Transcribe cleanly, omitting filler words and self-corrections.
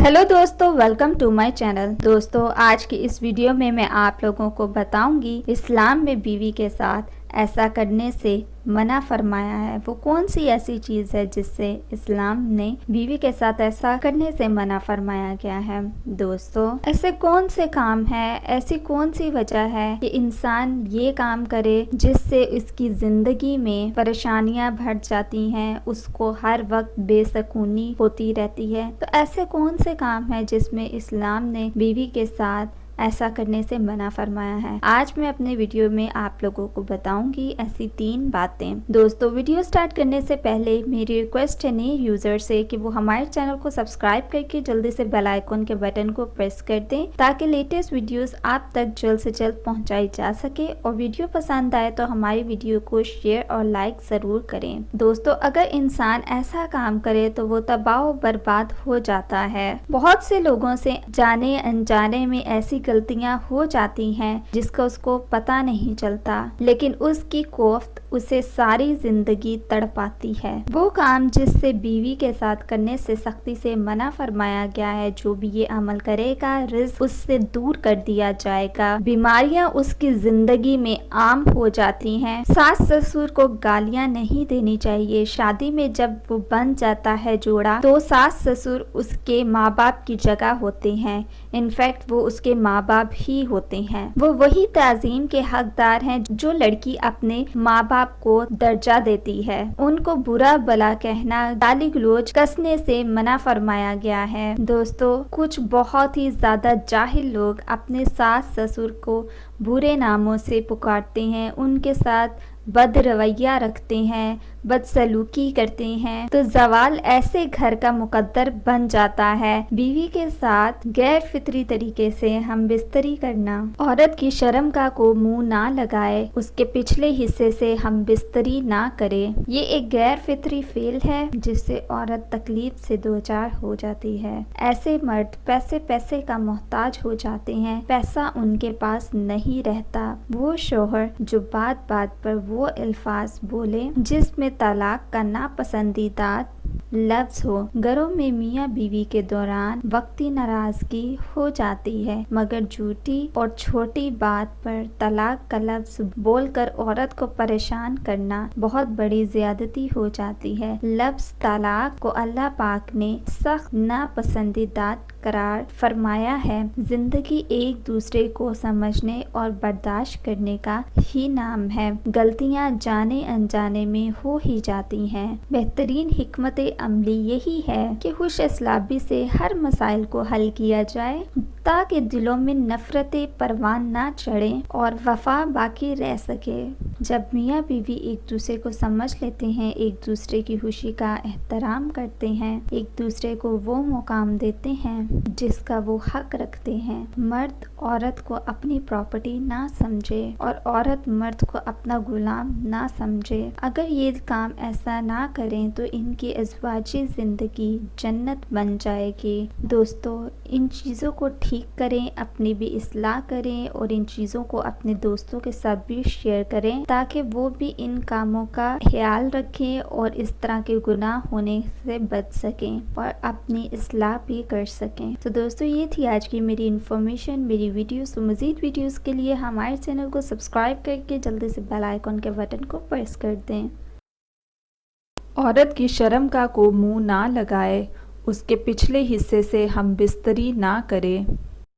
Hello दोस्तों, welcome to my channel. दोस्तों, आज की इस वीडियो में मैं आप लोगों को बताऊंगी इस्लाम में बीवी के साथ ऐसा करने से मना फरमाया है। वो कौन सी ऐसी चीज़ है जिससे इस्लाम ने बीवी के साथ ऐसा करने से मना फरमाया गया है। दोस्तों, ऐसे कौन से काम है, ऐसी कौन सी वजह है कि इंसान ये काम करे जिससे इसकी ज़िंदगी में परेशानियां बढ़ जाती हैं, उसको हर वक्त बेसुकूनी होती रहती है। तो ऐसे कौन से काम है जिसमें इस्लाम ने बीवी के साथ ऐसा करने से मना फरमाया है। आज मैं अपने वीडियो में आप लोगों को बताऊंगी ऐसी 3 बातें। दोस्तों, वीडियो स्टार्ट करने से पहले मेरी रिक्वेस्ट है नए यूजर से कि वो हमारे चैनल को सब्सक्राइब करके जल्दी से बेल आइकन के बटन को प्रेस कर दें ताकि लेटेस्ट वीडियोस आप तक जल्द से जल्द पहुंचाई जा सके। और वीडियो पसंद आए तो हमारी वीडियो को शेयर और लाइक जरूर करें। दोस्तों, अगर इंसान ऐसा काम करे तो वो तबाह बर्बाद हो जाता है। बहुत से लोगों से जाने अनजाने में ऐसी गलतियां हो जाती हैं जिसका उसको पता नहीं चलता, लेकिन उसकी कोफ्त उसे सारी जिंदगी तड़पाती है। वो काम जिससे बीवी के साथ करने से सख्ती से मना फरमाया गया है, जो भी ये अमल करेगा रिस्क उससे दूर कर दिया जाएगा, बीमारियां उसकी जिंदगी में आम हो जाती हैं। सास ससुर को गालियां नहीं देनी चाहिए। शादी में जब वो बन जाता है जोड़ा तो सास ससुर उसके माँ बाप की जगह होते हैं। इनफैक्ट वो उसके माँ बाप ही होते हैं। वो वही ताज़ीम के हकदार हैं जो लड़की अपने माँ बाप को दर्जा देती है। उनको बुरा भला कहना, गाली गलौज कसने से मना फरमाया गया है। दोस्तों, कुछ बहुत ही ज्यादा जाहिल लोग अपने सास ससुर को बुरे नामों से पुकारते हैं, उनके साथ बद रवैया रखते हैं, बदसलूकी करते हैं, तो जवाल ऐसे घर का मुकद्दर बन जाता है। बीवी के साथ गैर फितरी तरीके से हम बिस्तरी करना। औरत की शर्म का को मुंह ना लगाए, उसके पिछले हिस्से से हम बिस्तरी ना करें। ये एक गैर फितरी फेल है जिससे औरत तकलीफ से दो चार हो जाती है। ऐसे मर्द पैसे पैसे का मोहताज हो जाते हैं, पैसा उनके पास नहीं रहता। वो शोहर जो बात बात पर वो अल्फाज बोले जिसमें तलाक का नापसंदीदा लफ्ज हो। घरों में मियाँ बीवी के दौरान वक्ती नाराजगी हो जाती है, मगर झूठी और छोटी बात पर तलाक का लफ्ज बोलकर औरत को परेशान करना बहुत बड़ी ज्यादती हो जाती है। लफ्ज तलाक को अल्लाह पाक ने सख्त नापसंदीदा करार फरमाया है। जिंदगी एक दूसरे को समझने और बर्दाश्त करने का ही नाम है। गलतियां जाने अनजाने में हो ही जाती हैं। बेहतरीन हिकमत अमली यही है कि खुश असलाबी से हर मसाइल को हल किया जाए ताकि दिलों में नफरतें परवान ना चढ़े और वफा बाकी रह सके। जब मियाँ बीवी एक दूसरे को समझ लेते हैं, एक दूसरे की खुशी का एहतराम करते हैं, एक दूसरे को वो मुकाम देते हैं जिसका वो हक रखते हैं। मर्द औरत को अपनी प्रॉपर्टी ना समझे और औरत मर्द को अपना गुलाम ना समझे। अगर ये काम ऐसा ना करें तो इनकी अज़वाजी जिंदगी जन्नत बन जाएगी। दोस्तों, इन चीज़ों को ठीक करें, अपनी भी इस्लाह करें और इन चीज़ों को अपने दोस्तों के साथ भी शेयर करें ताकि वो भी इन कामों का ख्याल रखें और इस तरह के गुनाह होने से बच सकें और अपनी इस्लाह भी कर सकें। तो दोस्तों, ये थी आज की मेरी इन्फॉर्मेशन, मेरी वीडियोस। तो मज़ीद वीडियोस के लिए हमारे चैनल को सब्सक्राइब करके जल्दी से बेल आइकन के बटन को प्रेस कर दें। औरत की शर्म का को मुंह ना लगाए, उसके पिछले हिस्से से हम बिस्तरी ना करें।